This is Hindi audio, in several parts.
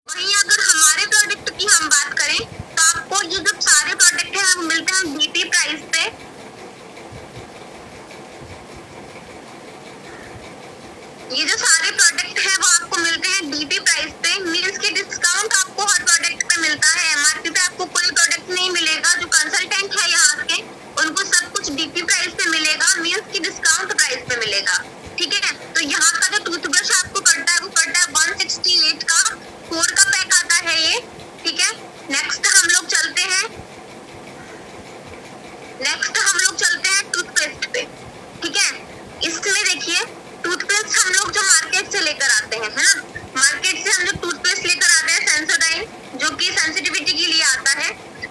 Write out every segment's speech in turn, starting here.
वहीं अगर हमारे प्रोडक्ट की हम बात करें तो आपको ये जो सारे प्रोडक्ट हैं वो मिलते हैं डीपी प्राइस पे। ये जो सारे प्रोडक्ट हैं वो आपको मिलते हैं डीपी प्राइस पे, मींस की डिस्काउंट आपको हर प्रोडक्ट पे मिलता है। एमआरपी पे आपको कोई प्रोडक्ट नहीं मिलेगा। जो कंसल्टेंट है यहाँ के उनको सब कुछ डीपी प्राइस पे मिलेगा, मींस की डिस्काउंट प्राइस पे मिलेगा। ठीक है, तो यहाँ का जो टूथब्रश आपको पड़ता है वो पड़ता है 168 का, 4 का पैक आता है ये। ठीक है, नेक्स्ट हम लोग चलते हैं टूथपेस्ट पे। ठीक है, इसमें देखिए टूथपेस्ट हम लोग जो मार्केट से लेकर आते हैं, है ना, मार्केट से हम जो टूथपेस्ट लेकर आते हैं सेंसोडाइन, जो कि सेंसिटिविटी के लिए आता है।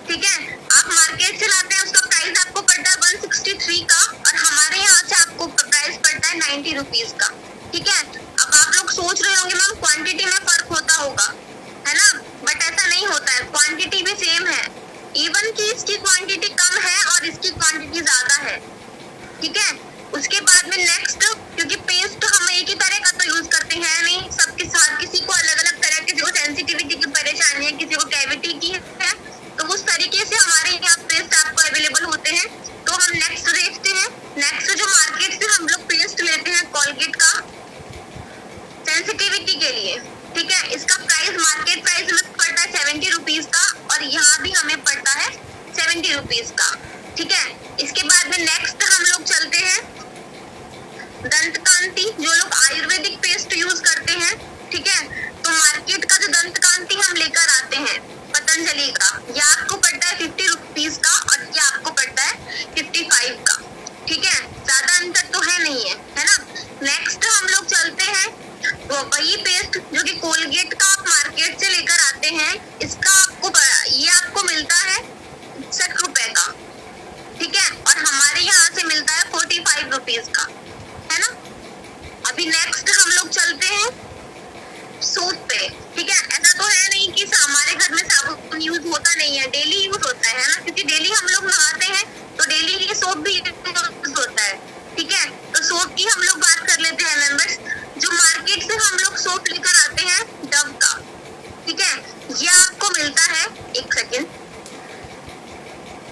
ठीक है, आप मार्केट से लाते हैं, उसका प्राइस आपको पड़ता है 163 का, और हमारे यहाँ से आपको प्राइस पड़ता है 90 रुपीज का। ठीक है, अब आप लोग सोच रहे होंगे मैम क्वांटिटी में फर्क होता होगा, है ना, बट ऐसा नहीं होता है, क्वांटिटी भी सेम है। इवन की इसकी क्वांटिटी कम है और इसकी क्वांटिटी ज्यादा है। ठीक है, उसके बाद में नेक्स्ट, क्योंकि पेस्ट हम एक ही तरह का तो यूज करते हैं नहीं, सबके साथ किसी को अलग अलग तरह, किसी को सेंसिटिविटी की परेशानी है, किसी को कैविटी की है, तो उस तरीके से हमारे यहाँ पेस्ट आपको अवेलेबल होते हैं। तो हम नेक्स्ट देखते हैं। नेक्स्ट जो मार्केट से हम लोग पेस्ट लेते हैं कोलगेट का सेंसिटिविटी के लिए। ठीक है, इसका प्राइस मार्केट प्राइस में पड़ता है 70 रुपीज का, और यहाँ भी हमें पड़ता है 70 रुपीज का। ठीक है, इसके बाद में नेक्स्ट हम लोग चलते हैं दंतकांति। जो लोग आयुर्वेदिक पेस्ट यूज करते हैं, ठीक है, तो मार्केट का जो दंतकांति हम लेकर आते हैं पतंजलि का, ये आपको पड़ता है 50 रुपीज का, और ये आपको पड़ता है 55 का। ठीक है, ज्यादा अंतर तो है नहीं है ना। नेक्स्ट हम लोग चलते हैं वो वही पेस्ट जो कि कोलगेट का आप मार्केट से लेकर आते हैं, इसका ये आपको मिलता है 60 रुपए का। ठीक है, और हमारे यहाँ से मिलता है 45 रुपीज का, है ना। अभी नेक्स्ट हम लोग चलते हैं सोप पे। ठीक है, ऐसा तो है नहीं कि हमारे घर में साबुन यूज होता नहीं है, डेली यूज होता है ना, क्योंकि डेली हम लोग नहाते हैं तो डेली ये सोप भी यूज होता है। ठीक है, तो सोप की हम लोग बात कर लेते हैं मेंबर्स। जो मार्केट से हम लोग सोप लेकर आते हैं डव का, ठीक है, ये आपको मिलता है, एक सेकेंड,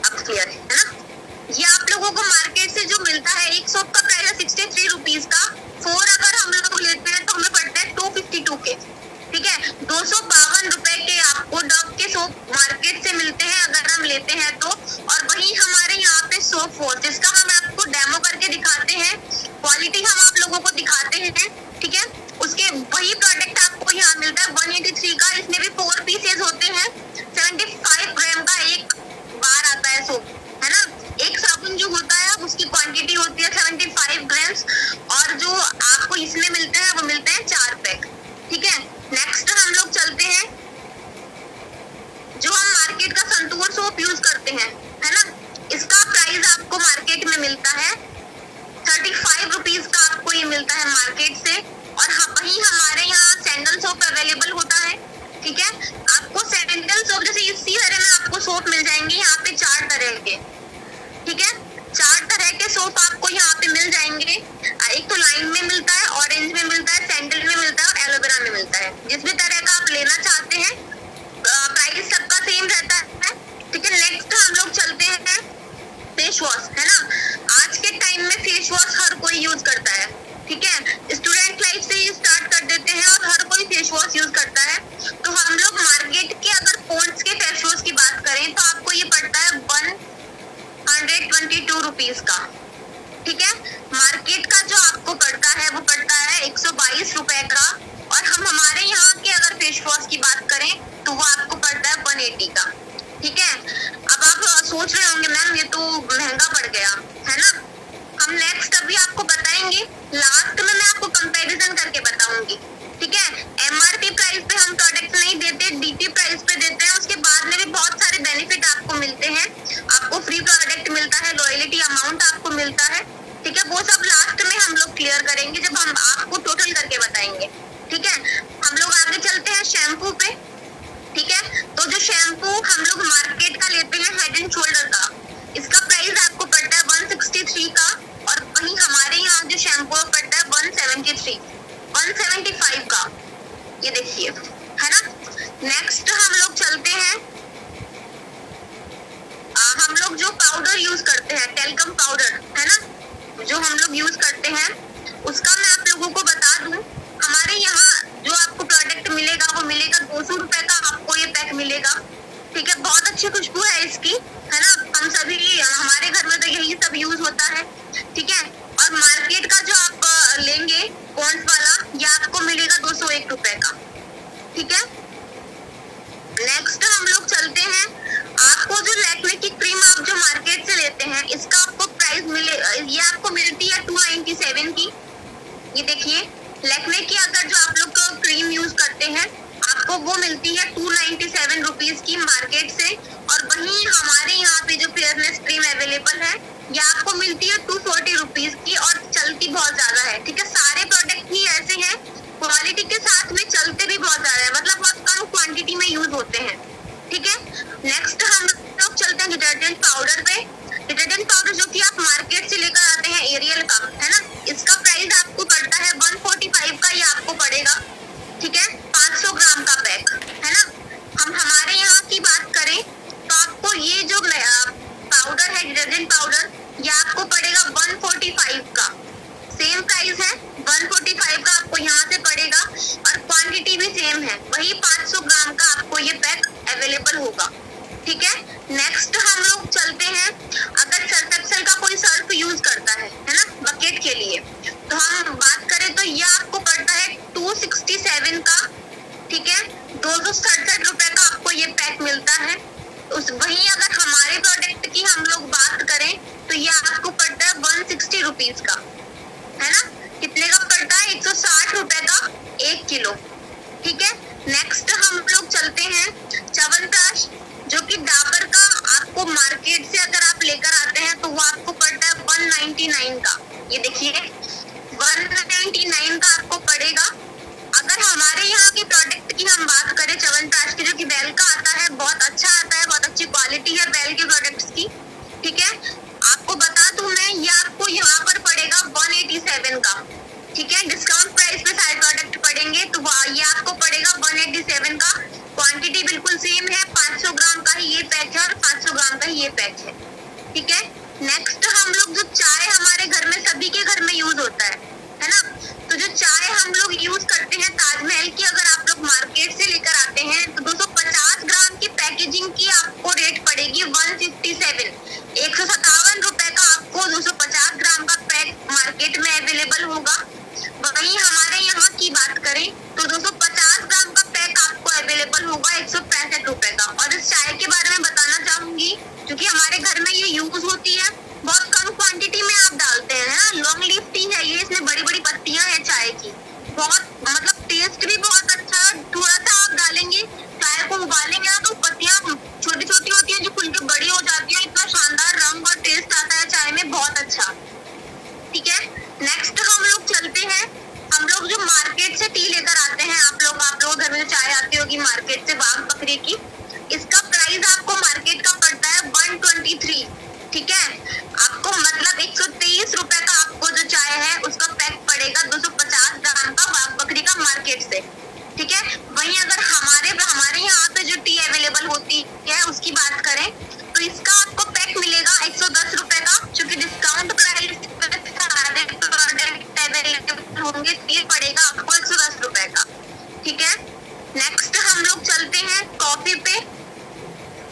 अब क्लियर है ना। ये आप लोगों को मार्केट से जो मिलता है, एक सोप का प्राइस है 63 रुपीज का, 4 अगर हम लोग लेते हैं तो हमें पड़ता है 252 के। ठीक है, 252 रुपए के आपको डव के सोप मार्केट से मिलते हैं अगर हम लेते हैं तो। और वही हमारे यहाँ पे सोप वॉश, जिसका हम आपको डेमो करके दिखाते हैं, क्वालिटी हम आप लोगों को दिखाते हैं। ठीक है, उसके वही प्रोडक्ट आपको यहाँ मिलता है 183 का। इसमें भी 4 पीसेज होते हैं, 75 ग्राम का एक बार आता है सोप, है ना। एक साबुन जो होता है उसकी क्वांटिटी होती है 75 ग्राम्स, और जो आपको इसमें मिलते हैं वो मिलते हैं 4 पैक। ठीक है, नेक्स्ट हम लोग चलते हैं जो हम मार्केट का संतूर सोप यूज करते हैं, है ना, इसका प्राइस आपको मार्केट में मिलता है 35 रुपीज का, आपको ये मिलता है मार्केट से। और वही हमारे यहाँ सैंडल सोप अवेलेबल होता है। ठीक है, आपको सैंडल सोप जैसे इसी तरह में आपको सोप मिल जाएंगे यहाँ पे 4 तरह के। ठीक है, 4 तरह के सोप आपको यहाँ पे मिल जाएंगे। एक तो लाइन में मिलता है, ऑरेंज में मिलता है, सैंडल में मिलता है और एलोवेरा में मिलता है। जिस भी तरह का आप लेना चाहते हैं, प्राइस सबका सेम रहता है। ठीक है, नेक्स्ट हम लोग चलते हैं फेस वॉश, है ना। आज के टाइम में फेस वॉश हर कोई यूज करता है। ठीक है, स्टूडेंट लाइफ से ही स्टार्ट कर देते हैं और हर कोई फेस वॉश यूज करता है। तो हम लोग मार्केट के अगर पॉन्ड्स के फेस वॉश की बात करें तो आपको ये पड़ता है 122 रुपीज का। ठीक है, मार्केट का जो आपको पड़ता है वो पड़ता है 122 रुपए का, और हम हमारे यहाँ के अगर फेस वॉश की बात करें तो वो आपको पड़ता है 180 का। ठीक है, अब आप सोच रहे होंगे मैम ये तो महंगा पड़ गया, है ना। हम नेक्स्ट अभी आपको बताएंगे, लास्ट में मैं आपको कंपैरिजन करके बताऊंगी। ठीक है, एमआरपी प्राइस पे हम प्रोडक्ट नहीं देते, डीपी प्राइस पे देते हैं। उसके बाद में भी बहुत सारे बेनिफिट आपको मिलते हैं, आपको फ्री प्रोडक्ट मिलता है, लॉयल्टी अमाउंट आपको मिलता है। ठीक है, वो सब लास्ट में हम लोग क्लियर करेंगे जब हम आपको टोटल करके बताएंगे। ठीक है, हम लोग आगे चलते हैं शैम्पू पे। ठीक है, तो जो शैम्पू हम लोग मार्केट का लेते हैं हेड एंड शोल्डर का, इसका प्राइस आपको पड़ता है 163 का, और वहीं हमारे यहाँ जो शैम्पू पड़ता है 175 का। ये देखिए, है ना। नेक्स्ट हम लोग चलते हैं, हम लोग जो पाउडर यूज करते हैं, टेल्कम पाउडर है ना, जो हम लोग यूज करते हैं, उसका मैं आप लोगों को बता दूं, हमारे यहाँ जो आपको प्रोडक्ट मिलेगा वो मिलेगा 200 रुपए का, आपको ये पैक मिलेगा। ठीक है, बहुत अच्छी खुशबू है इसकी, है ना, हम सभी, हमारे घर में तो यही सब यूज होता है। ठीक है, और मार्केट का जो आप लेंगे पॉन्ड्स वाला, ये आपको मिलेगा 201 रुपए का। ठीक है, नेक्स्ट हम लोग चलते हैं, आपको जो लैक्मे की क्रीम आप जो मार्केट से लेते हैं, इसका आपको प्राइस मिले, ये आपको मिलती है 297 की। ये देखिए, लैक्मे की अगर जो आप लोग क्रीम यूज करते हैं, आपको वो मिलती है 297 रुपीज की मार्केट से, और वहीं हमारे यहाँ पे जो फेयरनेस क्रीम अवेलेबल है, ये आपको मिलती है 240 रुपीज की, और चलती बहुत ज्यादा है। ठीक है, सारे प्रोडक्ट ही ऐसे हैं, क्वालिटी के साथ में चलते भी बहुत ज्यादा है, मतलब बहुत कम क्वांटिटी में यूज होते हैं। ठीक है, नेक्स्ट हम लोग चलते हैं डिटर्जेंट पाउडर पे। डिटर्जेंट पाउडर जो कि आप मार्केट से लेकर आते हैं एरियल का, है ना, इसका प्राइस आपको पड़ता है 145 का, ये आपको पड़ेगा। ठीक है, 500 ग्राम का पैक, है ना। हम हमारे यहाँ की बात करें तो आपको ये जो पाउडर है, डिटर्जेंट पाउडर, ये आपको पड़ेगा 145 का, सेम प्राइस है, 145 का आपको यहाँ से पड़ेगा, और क्वांटिटी भी सेम है, वही 500 ग्राम का आपको ये पैक अवेलेबल होगा। ठीक है, नेक्स्ट हम लोग चलते हैं, अगर सर्फ एक्सेल का कोई सर्फ यूज करता है ना, बकेट के लिए, तो हम बात करें तो ये आपको पड़ता है 267 का। ठीक है, 267 रुपए का आपको ये पैक मिलता है। वहीं अगर हमारे प्रोडक्ट की हम लोग बात करें तो ये आपको पड़ता है 160 रुपीज का, है ना, कितने का पड़ता है, 160 रुपए का 1 किलो। ठीक है, नेक्स्ट हम लोग चलते हैं च्यवनप्राश, जो कि डाबर का आपको मार्केट से अगर आप लेकर आते हैं तो वो आपको पड़ता है 199 का। ये देखिए, 199 का आपको पड़ेगा। अगर हमारे यहाँ के प्रोडक्ट की हम बात करें, च्यवनप्राश की, जो कि बेल का आता है, बहुत अच्छा आता है, बहुत अच्छी क्वालिटी है बेल के प्रोडक्ट्स की। ठीक है, आपको बता दूं मैं, ये आपको यहाँ पर पड़ेगा 187 का। ठीक है, डिस्काउंट प्राइस पे सारे प्रोडक्ट पड़ेंगे, तो ये आपको पड़ेगा 187 का। क्वांटिटी बिल्कुल सेम है, 500 ग्राम का ही ये पैक है, और 500 ग्राम का ही ये पैक है। ठीक है, नेक्स्ट हम लोग जो चाय हमारे घर में, सभी के घर में यूज होता है ना, तो जो चाय हम लोग यूज करते हैं ताजमहल की, अगर आप लोग मार्केट से लेकर आते हैं तो 250 ग्राम की पैकेजिंग की आपको रेट पड़ेगी 157, 157 रुपए का आपको 250 ग्राम का पैक मार्केट में अवेलेबल होगा। वहीं हमारे यहाँ की बात करें तो 250 ग्राम का पैक आपको अवेलेबल होगा 165 रुपए का। और इस चाय के बारे में बताना चाहूंगी, क्योंकि हमारे घर में ये यूज होती है, बहुत कम क्वांटिटी में आप डालते हैं ना, लॉन्ग लीफ टी है ये, इसमें बड़ी बड़ी पत्तियां हैं चाय की, बहुत मतलब टेस्ट भी बहुत अच्छा। थोड़ा सा आप डालेंगे, चाय को उबालेंगे ना, तो पत्तियां छोटी छोटी होती है, जो खुल के बड़ी हो जाती है, इतना शानदार रंग और टेस्ट आता है चाय में, बहुत अच्छा। ठीक है, नेक्स्ट हम लोग चलते हैं, हम लोग जो मार्केट से टी लेकर आते हैं, आप लोगों घर में जो चाय आती होगी मार्केट से, बाग बकरी की, इसका प्राइस आपको मार्केट का पड़ता है 123। ठीक है, आपको मतलब 123 रुपए का आपको जो चाय है उसका पैक पड़ेगा 250 ग्राम का, बाग बकरी का मार्केट से। ठीक है, वहीं अगर हमारे यहाँ पे जो टी अवेलेबल होती है उसकी बात करें तो इसका आपको पैक मिलेगा 110 रुपए का, जो कि डिस्काउंट प्राइस होंगे, ये पड़ेगा आपको 110 रुपए का। ठीक है, नेक्स्ट हम लोग चलते हैं कॉफी पे।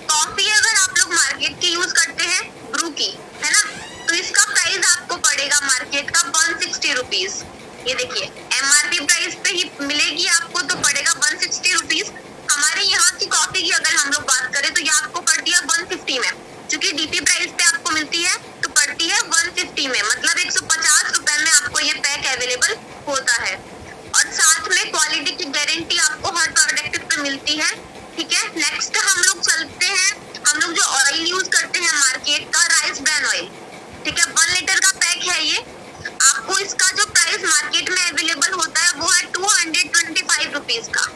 कॉफी अगर आप लोग मार्केट की यूज करते हैं, ब्रू की, है ना, तो इसका प्राइस आपको पड़ेगा मार्केट का 160 रुपीज। ये देखिए, एमआरपी प्राइस पे ही मिलेगी आपको, तो पड़ेगा 160 रुपीज। हमारे यहाँ की कॉफी की अगर हम लोग बात करें तो ये आपको पड़ती है 150 में, क्योंकि डीपी प्राइस पे आपको मिलती है तो पड़ती है 150 में, मतलब 150 रुपए में आपको ये पैक अवेलेबल होता है, और साथ में क्वालिटी की गारंटी आपको हर प्रोडक्ट पे मिलती है। ठीक है, नेक्स्ट हम लोग चलते हैं, हम लोग जो ऑयल यूज करते हैं मार्केट का, राइस ब्रान ऑयल। ठीक है, 1 लीटर का पैक है ये, आपको इसका जो प्राइस मार्केट में अवेलेबल होता है वो है 225 रुपीज का।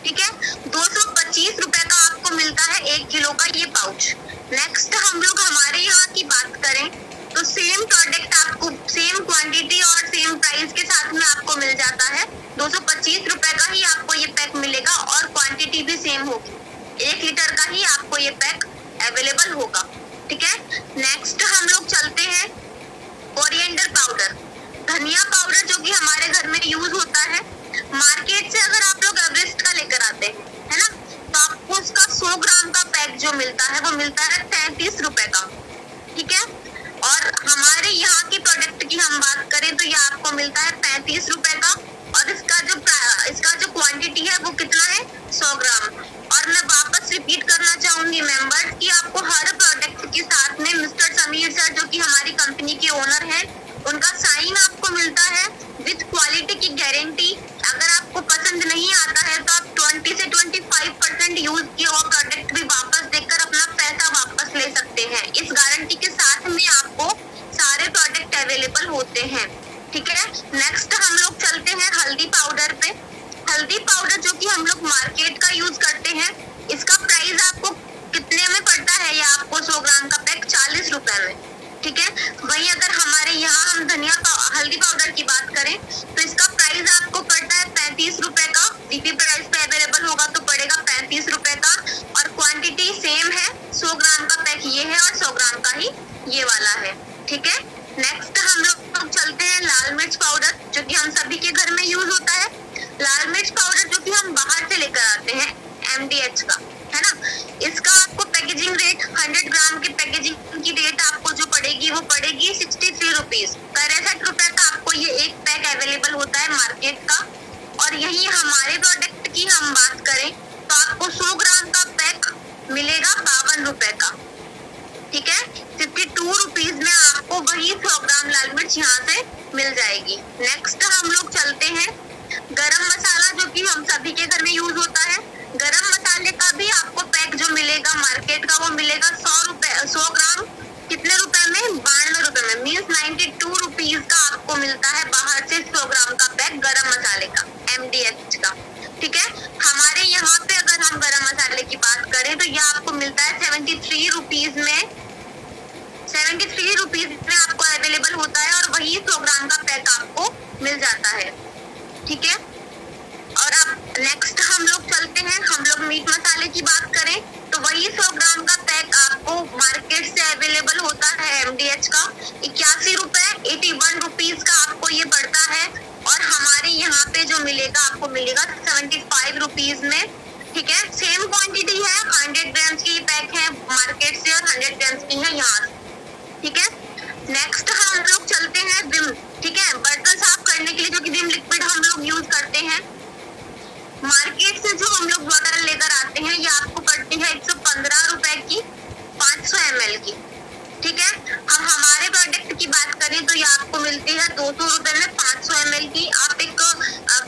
ठीक है, 225 रुपए का आपको मिलता है 1 किलो का ये पाउच। नेक्स्ट हम लोग हमारे यहाँ की बात करें तो सेम प्रोडक्ट आपको सेम क्वांटिटी और सेम प्राइस के साथ में आपको मिल जाता है, 225 रुपए का ही आपको ये पैक मिलेगा, और क्वांटिटी भी सेम सेम होगी, 1 लीटर का ही आपको ये पैक अवेलेबल होगा। ठीक है, नेक्स्ट हम लोग चलते हैं कोरिएंडर पाउडर, धनिया पाउडर, जो कि हमारे घर में यूज होता है। मार्केट से अगर आप लोग एवरेस्ट का लेकर आते हैं, है ना, तो आपको उसका 100 ग्राम का पैक जो मिलता है वो मिलता है 33 रुपए का। ठीक है, और हमारे यहाँ के प्रोडक्ट की हम बात करें तो ये आपको मिलता है 35 रुपए का, और इसका जो क्वांटिटी है वो कितना है, 100 ग्राम। और मैं वापस रिपीट करना चाहूंगी मेंबर्स कि आपको हर प्रोडक्ट के साथ में मिस्टर समीर सर, जो कि हमारी कंपनी के ओनर हैं, उनका साइन आपको मिलता है विद क्वालिटी की गारंटी। अगर आपको पसंद नहीं आता है तो आप 20 से 25% यूज किया हुआ प्रोडक्ट भी वापस देकर अपना पैसा वापस ले सकते हैं। इस गारंटी के साथ में आपको सारे प्रोडक्ट अवेलेबल होते हैं। ठीक है, नेक्स्ट हम लोग चलते हैं हल्दी पाउडर पे। हल्दी पाउडर जो कि हम लोग मार्केट का यूज करते हैं, इसका प्राइस आपको कितने में पड़ता है, या आपको 100 ग्राम का पैक 40 रुपए में। ठीक है, वहीं अगर हमारे यहाँ हम हल्दी पाउडर की बात करें तो इसका प्राइस आपको पड़ता है 35 रुपए का। डीपी प्राइस पे अवेलेबल होगा तो पड़ेगा 35 रुपए का, और क्वांटिटी सेम है, 100 ग्राम का पैक ये है और 100 ग्राम का ही ये वाला है। ठीक है, नेक्स्ट हम लोग चलते हैं लाल मिर्च पाउडर, जो कि हम सभी के घर में यूज होता है। लाल मिर्च पाउडर जो कि हम बाहर से लेकर आते हैं MDH का, है ना, इसका आपको पैकेजिंग रेट 100 ग्राम के पैकेजिंग की रेट आपको जो पड़ेगी वो पड़ेगी 63 रुपीज। 63 रुपए का आपको ये एक पैक अवेलेबल होता है मार्केट का। और यही हमारे प्रोडक्ट की हम बात करें तो आपको 100 ग्राम का पैक मिलेगा 52 रुपए का। ठीक है, 52 रुपीज में आपको वही 100 ग्राम लाल मिर्च यहाँ से मिल जाएगी। नेक्स्ट हम लोग चलते हैं गरम मसाला, जो कि हम सभी के घर में यूज होता है। गरम मसाले का भी आपको पैक जो मिलेगा मार्केट का वो मिलेगा 100 ग्राम कितने रुपए में, 92 रुपए में, मीन्स 92 रुपीज का आपको मिलता है बाहर से 100 ग्राम का पैक गरम मसाले का, MDH का। ठीक है, हमारे यहाँ पे अगर हम गरम मसाले की बात करें तो ये आपको मिलता है 73 रुपीज में, 73 रुपीज में आपको अवेलेबल होता है, और वही 100 ग्राम का पैक आपको मिल जाता है। ठीक है, और अब नेक्स्ट हम लोग चलते हैं, हम लोग मीट मसाले की बात करें तो वही 100 ग्राम का पैक आपको मार्केट से अवेलेबल होता है MDH का 81 रुपए, 81 रुपीज का आपको ये पड़ता है, और हमारे यहाँ पे जो मिलेगा आपको मिलेगा 75 रुपीज में। ठीक है, सेम क्वांटिटी है, 100 ग्राम्स की पैक है मार्केट से और 100 ग्राम्स की है यहाँ से। ठीक है, नेक्स्ट हम लोग चलते हैं विम। ठीक है, बर्तन साफ करने के लिए जो कि विम लिक्विड हम लोग यूज करते हैं, मार्केट से जो हम लोग बॉटल लेकर आते हैं ये आपको पड़ती है 115 रुपए की, 500 ml की। ठीक है, अब हमारे प्रोडक्ट की बात करें तो ये आपको मिलती है 200 रुपए में 500 ml की। आप एक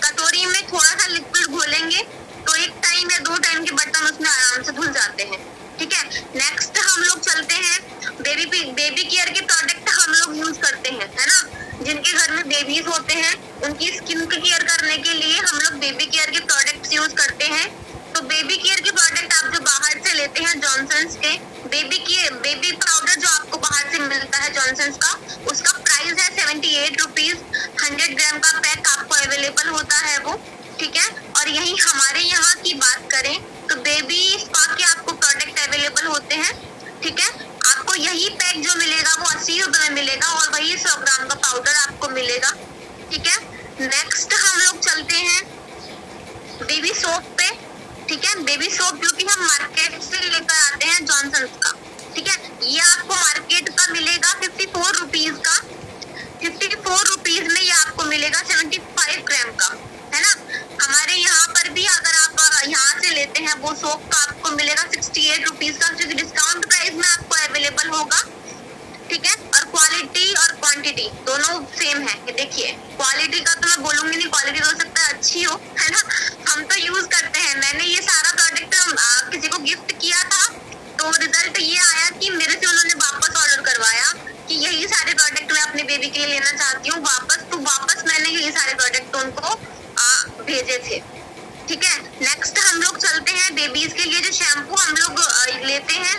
कटोरी में थोड़ा सा लिक्विड घोलेंगे तो 1 टाइम या 2 टाइम के बर्तन उसमें आराम से धुल जाते हैं। ठीक है, नेक्स्ट हम लोग चलते हैं बेबी केयर के प्रोडक्ट हम लोग यूज करते हैं, है ना, जिनके घर में बेबीज होते हैं उनकी स्किन की केयर करने के लिए हम लोग बेबी केयर के प्रोडक्ट्स यूज करते हैं। तो बेबी केयर के प्रोडक्ट आप जो बाहर से लेते हैं जॉनसन्स के, बेबी पाउडर जो आपको बाहर से मिलता है जॉनसन्स का, उसका प्राइस है 78 रुपीज। 100 ग्राम का पैक आपको अवेलेबल होता है वो। ठीक है, और यही हमारे यहाँ की बात करें तो बेबी स्पा के आपको प्रोडक्ट अवेलेबल होते हैं। ठीक है, आपको यही पैक जो मिलेगा वो 80 रुपए में मिलेगा, और वही 100 ग्राम का पाउडर आपको मिलेगा। ठीक है, नेक्स्ट हम लोग चलते हैं बेबी सोप पे। ठीक है, बेबी सोप जो कि हम मार्केट से लेकर आते हैं जॉनसन्स का। ठीक है, ये आपको मार्केट का मिलेगा 54 रुपीज का, 54 रुपीज में ये आपको मिलेगा 75 ग्राम का, है ना। हमारे यहाँ पर भी अगर आप यहाँ से लेते हैं वो सोप का आपको मिलेगा 68 रुपीज का, जो कि डिस्काउंट प्राइस में आपको अवेलेबल होगा। ठीक है, और क्वालिटी और क्वांटिटी दोनों सेम है। ये देखिए, क्वालिटी का तो मैं बोलूंगी नहीं, क्वालिटी हो सकता है अच्छी हो, है ना, हम तो यूज करते हैं। मैंने ये सारा प्रोडक्ट किसी को गिफ्ट किया था तो रिजल्ट ये आया कि मेरे से उन्होंने वापस ऑर्डर करवाया कि यही सारे प्रोडक्ट मैं अपने बेबी के लिए लेना चाहती हूँ वापस, तो वापस मैंने यही सारे प्रोडक्ट उनको भेजे थे। ठीक है, नेक्स्ट हम लोग चलते हैं बेबीज के लिए जो शैम्पू हम लोग लेते हैं,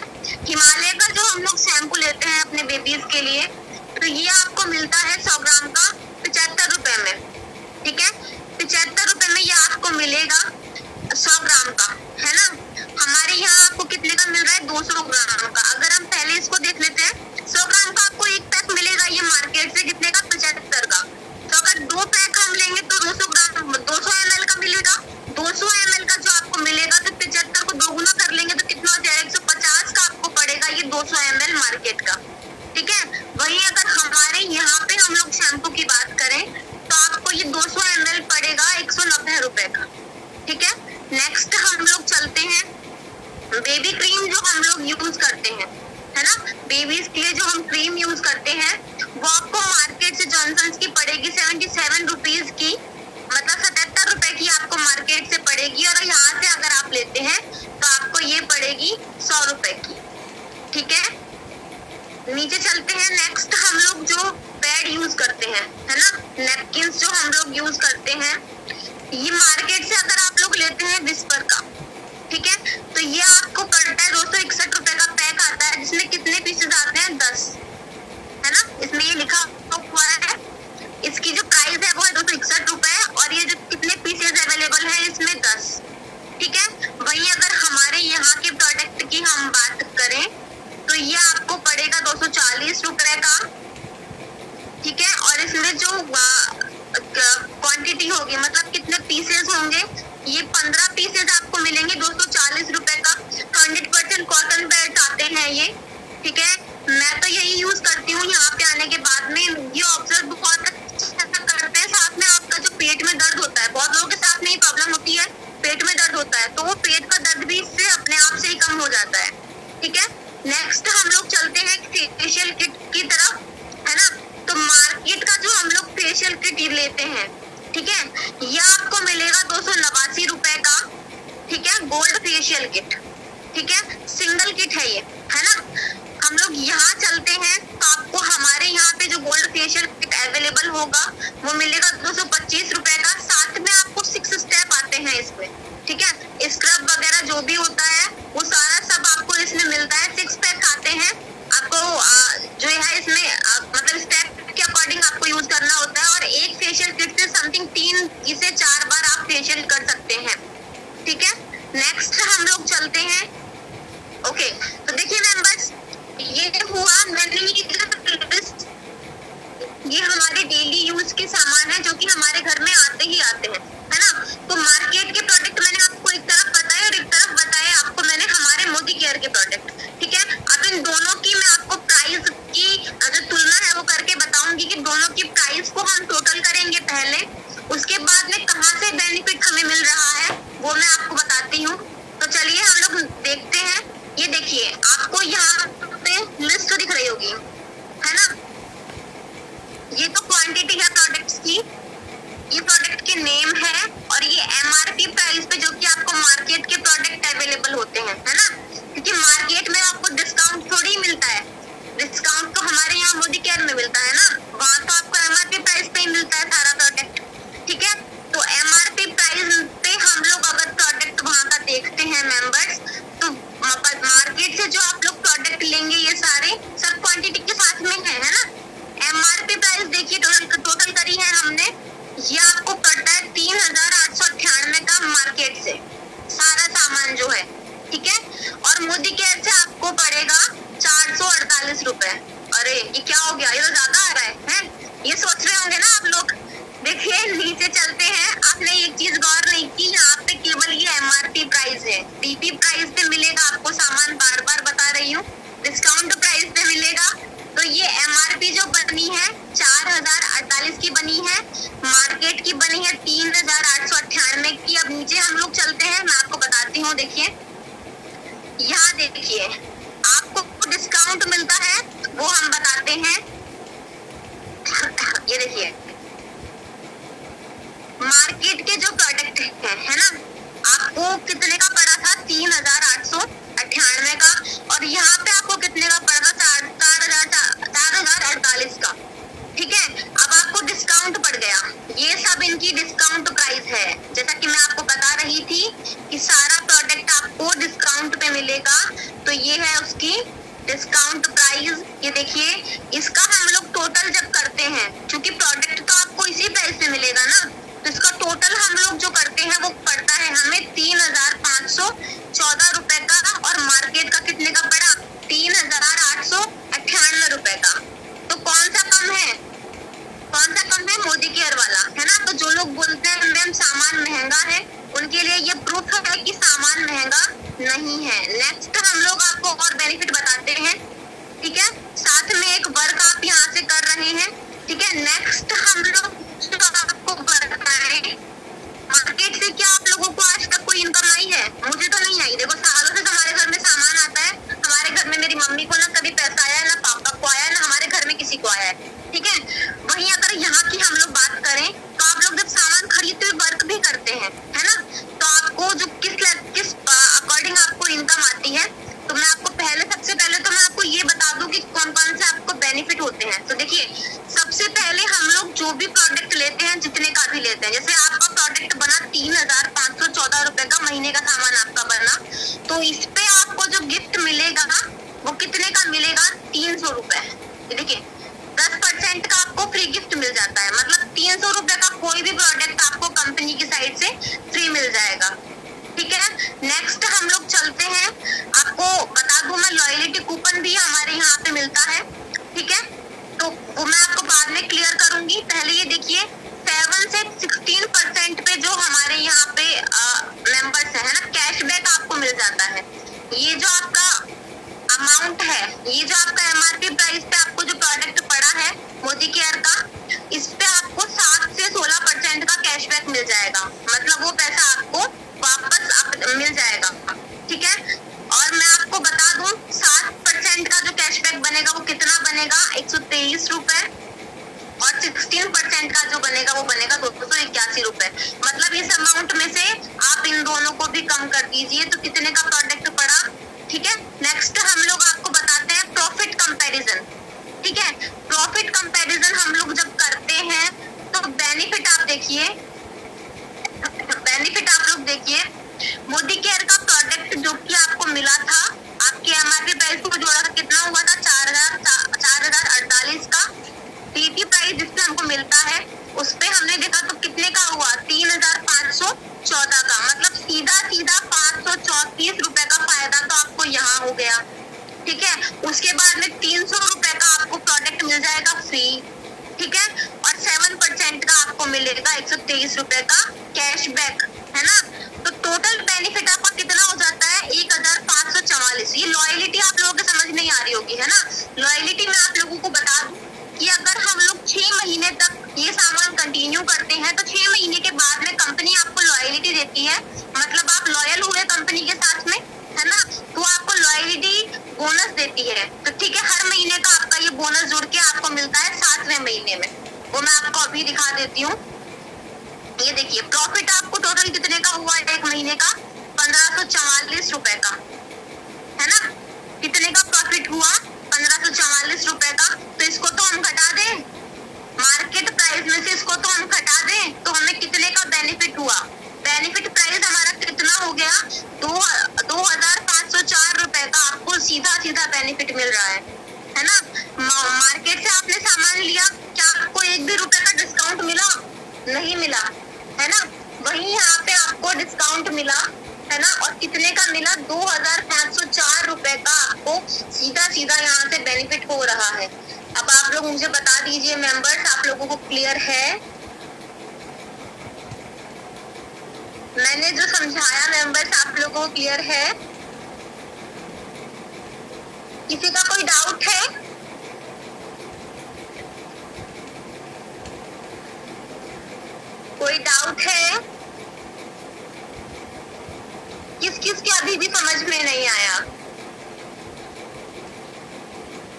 हिमालय का जो हम लोग शैम्पू लेते हैं अपने बेबीज के लिए, तो ये आपको मिलता है 100 ग्राम का 75 रुपए में। ठीक है, 75 रुपए में ये आपको मिलेगा 100 ग्राम का, है ना। कितने का मिल रहा है, 200 ग्राम का। अगर हम पहले इसको देख लेते हैं, 100 ग्राम का आपको एक पैक मिलेगा ये मार्केट से कितने का, 75 का। तो अगर 2 पैक हम लेंगे तो 200 ग्राम 200 ml का मिलेगा। 200 ml का जो आपको मिलेगा तो 75 को दोगुना कर लेंगे तो कितना हो जाएगा, 150 का आपको पड़ेगा ये 200 ml मार्केट का। ठीक है, वही अगर हमारे यहाँ पे हम लोग शैम्पू की बात करें तो आपको ये 200 ml पड़ेगा 190 रुपए का। ठीक है, नेक्स्ट हम लोग चलते हैं बेबी क्रीम जो हम लोग यूज करते हैं, है ना, बेबीज के लिए जो हम क्रीम यूज करते हैं वो आपको मार्केट से जॉनसन्स की पड़ेगी 77 रुपीज की, मतलब 77 रुपए की आपको मार्केट से पड़ेगी। और यहाँ से अगर आप लेते हैं तो आपको ये पड़ेगी 100 रुपए की। ठीक है, नीचे चलते हैं। नेक्स्ट हम लोग जो पैड यूज करते हैं, है ना, नैपकिन्स जो हम लोग यूज करते हैं, ये मार्केट से अगर आप लोग लेते हैं विस्पर का, ठीक है, तो ये आपको पड़ता है 261 रुपए का पैक आता है, जिसमें कितने पीसेज आते हैं, 10, है ना, इसमें ये लिखा हुआ है। इसकी जो प्राइस है वो है 261 रुपए, और ये जो कितने पीसेज अवेलेबल है इसमें 10। ठीक है, वही अगर हमारे यहाँ के प्रोडक्ट की हम बात करें तो ये आपको पड़ेगा 240 रुपए का। ठीक है, और इसमें जो क्वांटिटी होगी, मतलब कितने पीसेज होंगे, ये 15 पीसेज आपको मिलेंगे 240 रुपए का। 100% कॉटन पैड्स आते हैं ये। ठीक है, मैं तो यही यूज करती हूँ यहाँ पे आने के बाद में। ये ऑब्जर्व बहुत अच्छा करते हैं। साथ में आपका जो पेट में दर्द होता है, बहुत लोगों के साथ में ये प्रॉब्लम होती है, पेट में दर्द होता है, तो वो पेट का दर्द भी इससे अपने आप से ही कम हो जाता है। ठीक है, नेक्स्ट हम लोग चलते हैं फेशियल किट की तरफ, है ना। तो मार्केट का जो हम लोग फेशियल किट लेते हैं, ठीक है, ये आपको मिलेगा 289 रुपए का। ठीक है, गोल्ड फेशियल किट। ठीक है, सिंगल किट है ये, है ना। हम लोग यहाँ चलते हैं तो आपको हमारे यहाँ पे जो गोल्ड फेशियल किट अवेलेबल होगा वो मिलेगा 225 रुपए का। साथ में आपको 6 स्टेप आते हैं इसमें। ठीक है, स्क्रब वगैरह जो भी होता है वो सारा सब आपको इसमें मिलता है। 6 पैक आते हैं आपको, जो है इसमें मतलब स्टेप के अकॉर्डिंग आपको यूज करना होता है। और एक फेशियल किट से समथिंग 3 से 4 बार आप फेशियल कर सकते हैं। ठीक है, नेक्स्ट हम लोग चलते हैं। ओके, तो देखिए मेंबर्स, ये हुआ मैंने ये हमारे डेली यूज के सामान है जो कि हमारे घर में आते ही आते हैं, है ना। तो मार्केट के प्रोडक्ट मैंने आपको एक तरफ बताया और एक तरफ बताया आपको मैंने हमारे मोदी केयर के प्रोडक्ट। ठीक है, अब इन दोनों की मैं आपको प्राइस की जो तुलना है वो करके बताऊंगी कि दोनों की प्राइस को हम टोटल करेंगे पहले, उसके बाद में कहाँ से बेनिफिट हमें मिल रहा है वो मैं आपको बताती हूँ। तो चलिए हम लोग देखते हैं। ये देखिए, आपको यहाँ पे लिस्ट दिख रही होगी, है ना। ये तो क्वांटिटी है प्रोडक्ट्स की, ये प्रोडक्ट के नेम है, और ये MRP प्राइस पे जो कि आपको मार्केट के प्रोडक्ट अवेलेबल होते हैं, है ना। क्योंकि मार्केट में आपको डिस्काउंट थोड़ी मिलता है, डिस्काउंट तो हमारे यहाँ मोदी केयर में मिलता है ना, वहाँ तो आपको MRP प्राइस पे ही मिलता है सारा प्रोडक्ट। ठीक है, तो MRP प्राइस पे हम लोग अगर प्रोडक्ट वहाँ का देखते हैं मेंबर्स, तो मार्केट से जो आप लोग प्रोडक्ट लेंगे ये सारे सब क्वांटिटी के साथ में है ना। MRP प्राइस देखिए, टोटल करी है हमने, ये आपको पड़ता है 3898 का मार्केट से सारा सामान जो है। ठीक है, और मोदी केयर से आपको पड़ेगा 448 रुपए। अरे ये क्या हो गया, ये तो ज्यादा आ रहा है? ये सोच रहे होंगे ना आप लोग। देखिए नीचे चलते हैं, आपने एक चीज गौर नहीं की, यहाँ पे केवल ये MRP प्राइस है। DP प्राइस पे मिलेगा आपको सामान, बार बार बता रही हूँ, डिस्काउंट प्राइस पे मिलेगा। तो ये MRP जो बनी है 4048 की बनी है, मार्केट की बनी है 3898 की। अब नीचे हम लोग चलते हैं, मैं आपको बताती हूँ। देखिए यहाँ देखिए, आपको डिस्काउंट मिलता है वो हम बताते हैं। ये देखिए, मार्केट के जो प्रोडक्ट है ना, आपको कितने का पड़ा था, 3898 का, और यहाँ पे आपको कितने का पड़ा था, 4048 का। ठीक है, अब आपको डिस्काउंट पड़ गया। ये सब इनकी डिस्काउंट प्राइस है। जैसा कि मैं आपको बता रही थी कि सारा प्रोडक्ट आपको डिस्काउंट पे मिलेगा, तो ये है उसकी डिस्काउंट प्राइस। ये देखिए, इसका हम लोग टोटल जब करते हैं, क्योंकि प्रोडक्ट तो आपको इसी प्राइस पे मिलेगा ना, तो इसका टोटल हम लोग जो करते हैं वो पड़ता है हमें 3514 रुपए का, और मार्केट नहीं है। नेक्स्ट हम लोग आपको और बेनिफिट बताते हैं, ठीक है। साथ में एक वर्क आप यहाँ से कर रहे हैं, ठीक है। नेक्स्ट हम लोग आपको बताएं, मार्केट से क्या आप लोगों को आज तक कोई इनकम आई है? मुझे तो नहीं आई। देखो सालों से हमारे घर में सामान आता है, हमारे घर में मेरी मम्मी को ना कभी पैसा आया, ना पापा को आया, ना हमारे घर में किसी को आया है, ठीक है। वहीं अगर यहाँ की हम लोग बात करें तो आप लोग जब सामान खरीदते हुए वर्क भी करते हैं, है ना, तो आपको जो किस अकॉर्डिंग आपको इनकम आती है, तो मैं आपको सबसे पहले तो मैं आपको ये बता दूं कि कौन कौन से आपको बेनिफिट होते हैं। तो देखिए, सबसे पहले हम लोग जो भी प्रोडक्ट लेते हैं, जितने का भी लेते हैं, जैसे आपका प्रोडक्ट बना 3,514 रुपए का, महीने का सामान आपका बना, तो इस पे आपको जो गिफ्ट मिलेगा वो कितने का मिलेगा? 300 रुपए। देखिए 10% का आपको फ्री गिफ्ट मिल जाता है, मतलब 300 रुपए का कोई भी प्रोडक्ट आपको कंपनी की साइड से फ्री मिल जाएगा, ठीक है। नेक्स्ट हम लोग चलते हैं, आपको बता दूं मैं, लॉयलिटी कूपन भी हमारे यहाँ पे मिलता है, ठीक है। तो वो मैं आपको बाद में क्लियर करूंगी। पहले ये देखिए, 7 से 16% पे जो हमारे यहाँ पे मेंबर्स है ना, कैशबैक आपको मिल जाता है। ये जो आपका अमाउंट है, ये जो आपका एमआरपी प्राइस पे आपको जो प्रोडक्ट पड़ा है मोदी केयर का, इस पे आपको 7 से 16% का कैशबैक मिल जाएगा, मतलब वो पैसा आपको वापस मिल जाएगा, ठीक है। और मैं आपको बता दूं, 7% का जो कैशबैक बनेगा वो कितना बनेगा? 123 रुपए, और 16% का जो बनेगा वो बनेगा 281 रुपए। मतलब इस अमाउंट में से आप इन दोनों को भी कम कर दीजिए, तो कितने का प्रोडक्ट पड़ा, ठीक है। नेक्स्ट हम लोग आपको बताते हैं प्रॉफिट कंपैरिजन, ठीक है। प्रॉफिट कंपैरिजन हम लोग जब करते हैं तो बेनिफिट आप देखिए, बेनिफिट आप लोग देखिए, मोदी केयर का प्रोडक्ट जो कि आपको मिला था, आपके एमआरपी प्राइस को जोड़ा था, कितना हुआ था? 4,048 का। पीपी प्राइस जिससे हमको मिलता है उस पे हमने देखा तो कितने का हुआ? 3,514 का, मतलब सीधा 534 रुपए का फायदा तो आपको यहाँ हो गया, ठीक है। उसके बाद में 300 रुपए का आपको प्रोडक्ट मिल जाएगा फ्री, ठीक है। और 7% का आपको मिलेगा 123 रुपए का कैशबैक, है ना। तो टोटल बेनिफिट आपका कितना हो जाता है? 1,544। ये लॉयलिटी आप लोगों को समझ नहीं आ रही होगी, है ना। लॉयलिटी में आप लोगों को बता दूं कि अगर हम लोग 6 महीने तक ये सामान कंटिन्यू करते हैं तो 6 महीने के बाद में कंपनी आपको लॉयलिटी देती है, मतलब आप लॉयल हुए कंपनी के साथ में, है ना, तो आपको लॉयलिटी बोनस देती है। तो ठीक है, हर महीने का आपका ये बोनस जुड़ के आपको मिलता है 7वें महीने में। वो मैं आपको अभी दिखा देती हूँ। ये देखिए, प्रॉफिट आपको टोटल कितने का हुआ है एक महीने का? 1544 रुपए का, है ना। कितने का प्रॉफिट हुआ? 1544 रुपए का। तो इसको तो हम घटा दें, मार्केट प्राइस में से इसको तो हम घटा दें, तो हमें कितने का बेनिफिट हुआ? बेनिफिट प्राइस हमारा कितना हो गया? 2,504 रुपए का आपको सीधा सीधा बेनिफिट मिल रहा है ना। मार्केट से आपने सामान लिया, क्या आपको 1 भी रुपए का डिस्काउंट मिला? नहीं मिला, है ना। वहीं यहाँ पे आपको डिस्काउंट मिला, है ना। और कितने का मिला? 2,504 रुपए का आपको सीधा सीधा यहाँ से बेनिफिट हो रहा है। अब आप लोग मुझे बता दीजिए मेंबर्स, आप लोगों को क्लियर है? मैंने जो समझाया मेंबर्स, आप लोगों को क्लियर है? किसी का कोई डाउट है? कोई डाउट है? किस किस के अभी भी समझ में नहीं आया?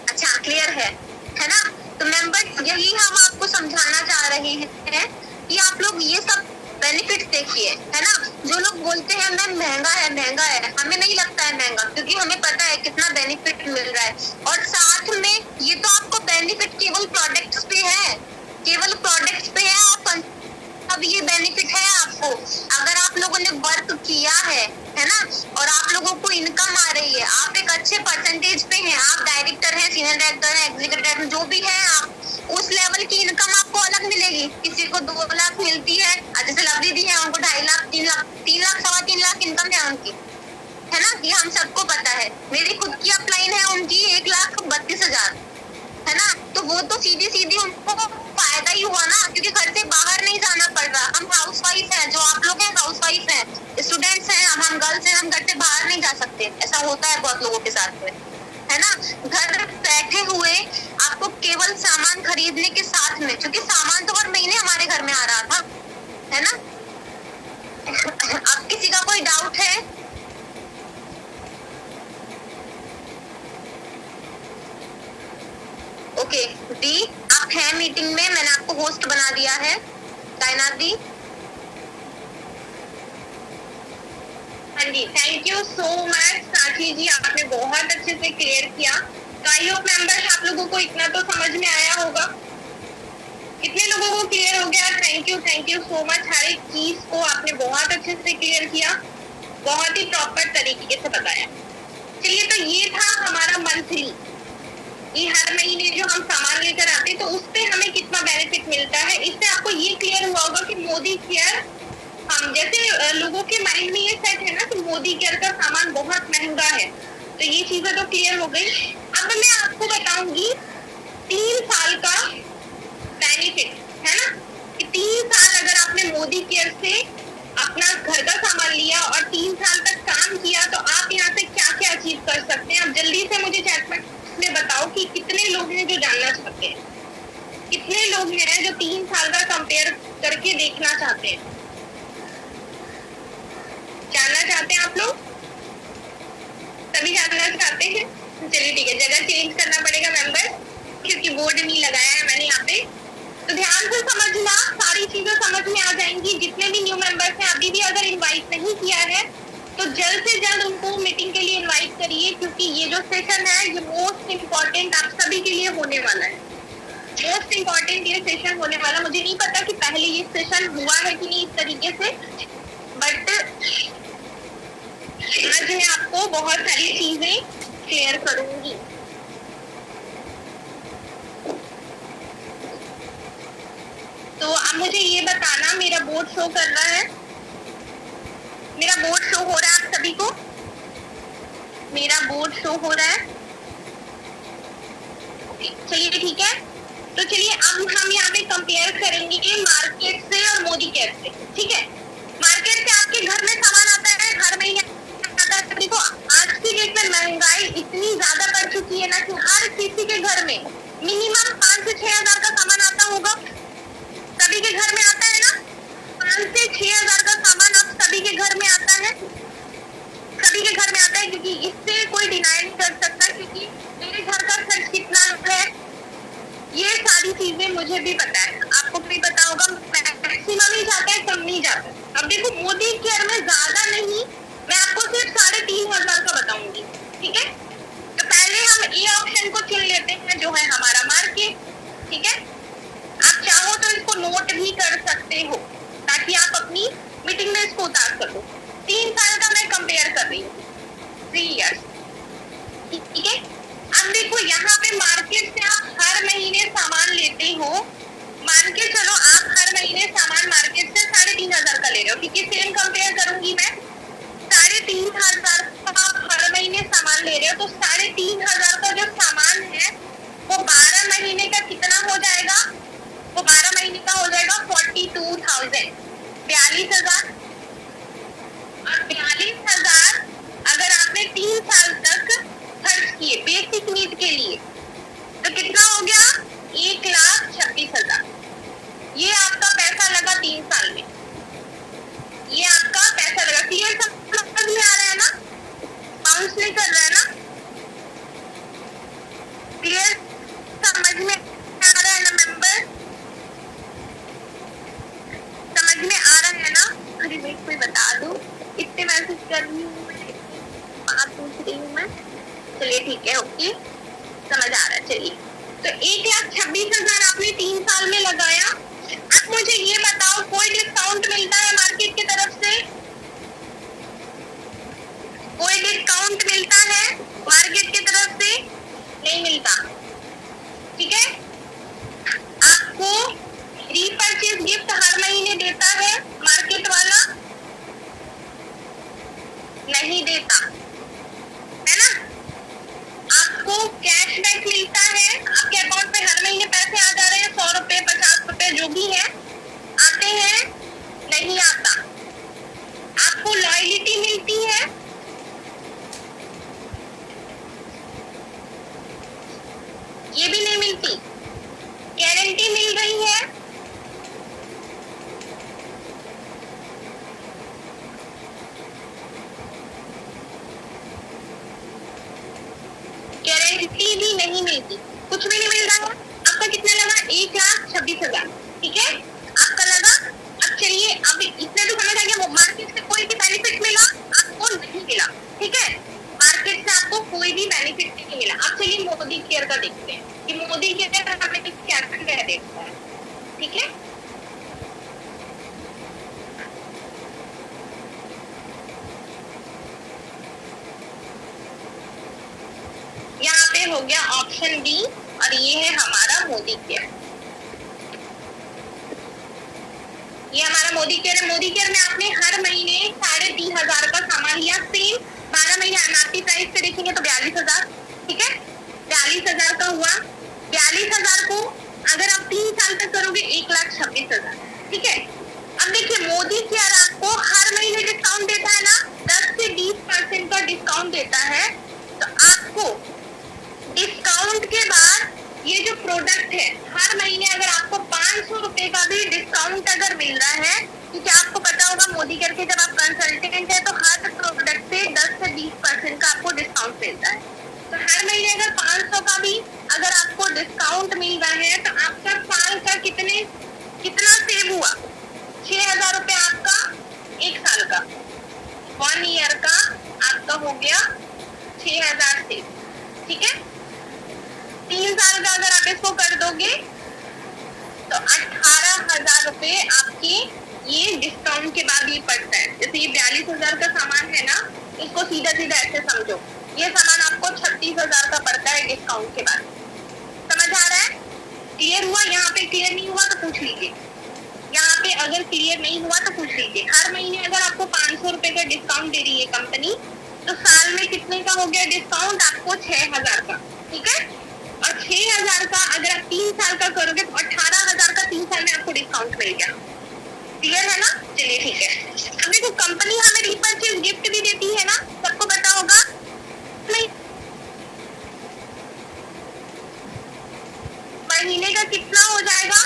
अच्छा, क्लियर है ना। तो मेंबर्स, यही हम आपको समझाना चाह रहे हैं कि आप लोग ये सब बेनिफिट देखिए, है ना। जो लोग बोलते हैं मैम महंगा है, हमें नहीं लगता है महंगा, क्योंकि हमें पता है कितना बेनिफिट मिल रहा है। और साथ में ये तो आपको बेनिफिट केवल प्रोडक्ट्स पे है, केवल प्रोडक्ट्स पे है। आप अब ये बेनिफिट है आपको, अगर आप लोगों ने वर्क किया है ना, और आप लोगों को इनकम आ रही है, आप एक अच्छे परसेंटेज पे हैं, आप डायरेक्टर हैं, सीनियर डायरेक्टर हैं, एग्जीक्यूटिव जो भी है, आप उस लेवल की इनकम आपको अलग मिलेगी। किसी को 2 लाख मिलती है, जैसे लवली दी है, उनको 2.5 लाख, 3 लाख, 3 लाख, 3.25 लाख इनकम है उनकी, है ना। ये हम सबको पता है। मेरी खुद की अपलाइन है, उनकी 1,32,000, है ना। तो वो तो सीधी सीधी उनको फायदा ही हुआ ना, क्योंकि घर से बाहर नहीं जाना पड़ रहा। हम हाउसवाइफ हैं, जो आप लोग हैं हाउसवाइफ हैं, स्टूडेंट्स हैं, हम गर्ल्स हैं, हम घर से बाहर नहीं जा सकते। ऐसा होता है बहुत लोगों के साथ में, है ना। घर बैठे हुए आपको केवल सामान खरीदने के साथ में, क्योंकि सामान तो हर महीने हमारे घर में आ रहा था, है ना। अब किसी का कोई डाउट है? ओके दी, आप हैं मीटिंग में, मैंने आपको होस्ट बना दिया है। कायनात दी, हाँ जी, thank you so much Sakshi ji, आपने बहुत अच्छे से क्लियर किया। आई होप मेंबर्स आप लोगों को इतना तो समझ में आया होगा। कितने लोगों को क्लियर हो गया? Thank you so much. हर एक चीज को आपने बहुत अच्छे से क्लियर किया, बहुत ही प्रॉपर तरीके से बताया। चलिए, तो ये था हमारा मंथली, ये हर महीने जो हम सामान लेकर आते हैं तो उस पे हमें कितना बेनिफिट मिलता है। इससे आपको ये क्लियर हुआ होगा कि मोदी केयर, हम जैसे लोगों के माइंड में ये सेट है ना कि मोदी केयर का सामान बहुत महंगा है, तो ये चीजें तो क्लियर हो गई। अब मैं आपको बताऊंगी 3 साल का बेनिफिट, है ना, कि 3 साल अगर आपने मोदी केयर से अपना घर का सामान लिया और 3 साल तक काम किया तो आप यहाँ से क्या क्या अचीव कर सकते हैं। अब जल्दी से मुझे चैट में बताओ कि कितने लोग हैं जो जानना चाहते हैं, कितने लोग हैं जो 3 साल का कंपेयर करके देखना चाहते हैं, जानना चाहते हैं आप लोग? सभी जानना चाहते हैं? चलिए ठीक है, जगह चेंज करना पड़ेगा मेंबर, क्योंकि बोर्ड नहीं लगाया है मैंने यहाँ पे। तो ध्यान से समझना, सारी चीजें समझ में आ जाएंगी। जितने भी न्यू मेंबर्स हैं, अभी भी अगर इनवाइट नहीं किया है तो जल्द से जल्द उनको मीटिंग के लिए इनवाइट करिए, क्योंकि ये जो सेशन है ये मोस्ट इम्पोर्टेंट आप सभी के लिए होने वाला है। मोस्ट इम्पोर्टेंट ये सेशन होने वाला। मुझे नहीं पता कि पहले ये सेशन हुआ है कि नहीं इस तरीके से, बट आज मैं आपको बहुत सारी चीजें शेयर करूंगी। तो अब मुझे ये बताना, मेरा बोर्ड शो कर रहा है? मेरा बोर्ड शो हो रहा है आप सभी को? मेरा बोर्ड शो हो रहा है? चलिए ठीक है, तो चलिए अब हम यहाँ पे कंपेयर करेंगे मार्केट से और मोदी केयर से, ठीक है। मार्केट से आपके घर में सामान आता है हर महीने आता है। देखो आज की डेट में महंगाई इतनी ज्यादा बढ़ चुकी है ना कि हर किसी के घर में मिनिमम 5 से 6 हजार का सामान आता होगा। सभी के घर में आता है ना, 5 से 6 हजार का सामान आप सभी के घर में आता है, सभी के घर में आता है, क्योंकि इससे कोई डिनाई नहीं कर सकता, क्योंकि मेरे घर का खर्च कितना है ये सारी चीजें मुझे भी पता है, आपको भी पता होगा। मैक्सिमम ही जाता है, कम नहीं जाता। अब देखो मोदी केयर में ज्यादा नहीं, मैं आपको सिर्फ 3,500 का बताऊंगी, ठीक है। तो पहले हम ए ऑप्शन को चुन लेते हैं जो है हमारा मार्केट, ठीक है। आप चाहो तो इसको नोट भी कर सकते हो ताकि आप अपनी मीटिंग में इसको उतार सको। 3 साल का मैं कंपेयर कर रही हूँ, 3 इयर्स, ठीक है। अब देखो यहाँ पे मार्केट से आप हर महीने सामान लेते हो, मान के चलो आप हर महीने सामान मार्केट से 3,500 का ले रहे हो, क्योंकि सेम कंपेयर करूंगी मैं। 3,500 का आप हर महीने सामान ले रहे हो, तो 3,500 का जो सामान है वो 12 महीने का कितना हो जाएगा? वो 12 महीने का हो जाएगा 42,000, 42,000। और 42,000 अगर आपने 3 साल तक खर्च किए बेसिक नीड के लिए, तो कितना हो गया? 1,26,000। ये आपका पैसा लगा 3 साल में, ये आपका पैसा लगा। क्लियर समझ में आ रहा है ना? बाउंस नहीं कर रहा है ना? क्लियर समझ में आ रहा है ना मेंबर? समझ में आ रहा है ना? अरे वेट, कोई बता दो, इतने मैसेज कर रही हूँ मैं, बात पूछ रही हूँ मैं। चलिए ठीक है, ओके, समझ आ रहा है। चलिए, तो 1,26,000 आपने 3 साल में लगाया। अब मुझे ये बताओ, कोई डिस्काउंट मिलता है मार्केट की तरफ से? कोई डिस्काउंट मिलता है मार्केट की तरफ से? नहीं मिलता, ठीक है। आपको रीपरचेज गिफ्ट हर महीने देता है मार्केट वाला? नहीं देता, है ना। आपको कैशबैक मिलता है, आपके अकाउंट में हर महीने पैसे आ जा रहे हैं, 100 रुपए, 50 गारंटी, गारंटी मिल रही है। गारंटी भी नहीं मिलती, कुछ भी नहीं मिल रहा है। आपका कितना लगा? 1,26,000, ठीक है आपका लगा। अब चलिए, अब इतना तो समझ आ गया, मार्केट से कोई भी बेनिफिट मिला आपको नहीं मिला, ठीक है, मार्केट से आपको कोई भी बेनिफिट नहीं मिला। अब चलिए मोदी केयर का देखते हैं कि मोदी केयर हमें क्या कह देता है, ठीक है। यहाँ पे हो गया ऑप्शन बी और ये है हमारा मोदी केयर। ये हमारा मोदी केयर है। मोदी केयर में आपने हर महीने 3,500 का सामान लिया, सेम 12 महीने एमआरपी प्राइस पे देखेंगे तो 42,000, ठीक है 42,000 का हुआ। 42,000 को अगर आप 3 साल तक करोगे 1,26,000, ठीक है। अब देखिए मोदी केयर आपको हर महीने डिस्काउंट देता है ना, 10 से 20% का डिस्काउंट देता है। तो आपको डिस्काउंट के बाद ये जो प्रोडक्ट है हर महीने अगर आपको 500 रुपए का भी डिस्काउंट अगर मिल रहा है, क्योंकि आपको पता होगा मोदी केयर के जब आप कंसल्टेंट है तो हर प्रोडक्ट से 10 से 20% का आपको डिस्काउंट मिलता है। तो हर महीने अगर 500 का भी अगर आपको डिस्काउंट मिल रहा है तो आपका साल का कितना सेव हुआ? 6,000 रुपए आपका एक साल का, 1 ईयर का आपका हो गया 6,000 सेव, ठीक है। 3 साल का अगर आप इसको कर दोगे तो 18,000 रुपए आपके ये डिस्काउंट के बाद ये पड़ता है। जैसे ये 42,000 का सामान है ना, इसको सीधा सीधा ऐसे समझो, ये सामान आपको 36,000 का पड़ता है डिस्काउंट के बाद। समझ आ रहा है? क्लियर हुआ? यहाँ पे क्लियर नहीं हुआ तो पूछ लीजिए, यहाँ पे अगर क्लियर नहीं हुआ तो पूछ लीजिए। हर महीने अगर आपको 500 रुपए का डिस्काउंट दे रही है कंपनी, तो साल में कितने का हो गया डिस्काउंट? आपको 6,000 का, ठीक है। और 6,000 का अगर आप 3 साल का करोगे तो 18,000 का 3 साल में आपको डिस्काउंट मिल गया। क्लियर है ना? चलिए ठीक है। अब देखो कंपनी हमें रीपरचेज गिफ्ट भी देती है ना, सबको पता होगा नहीं? महीने का कितना हो जाएगा?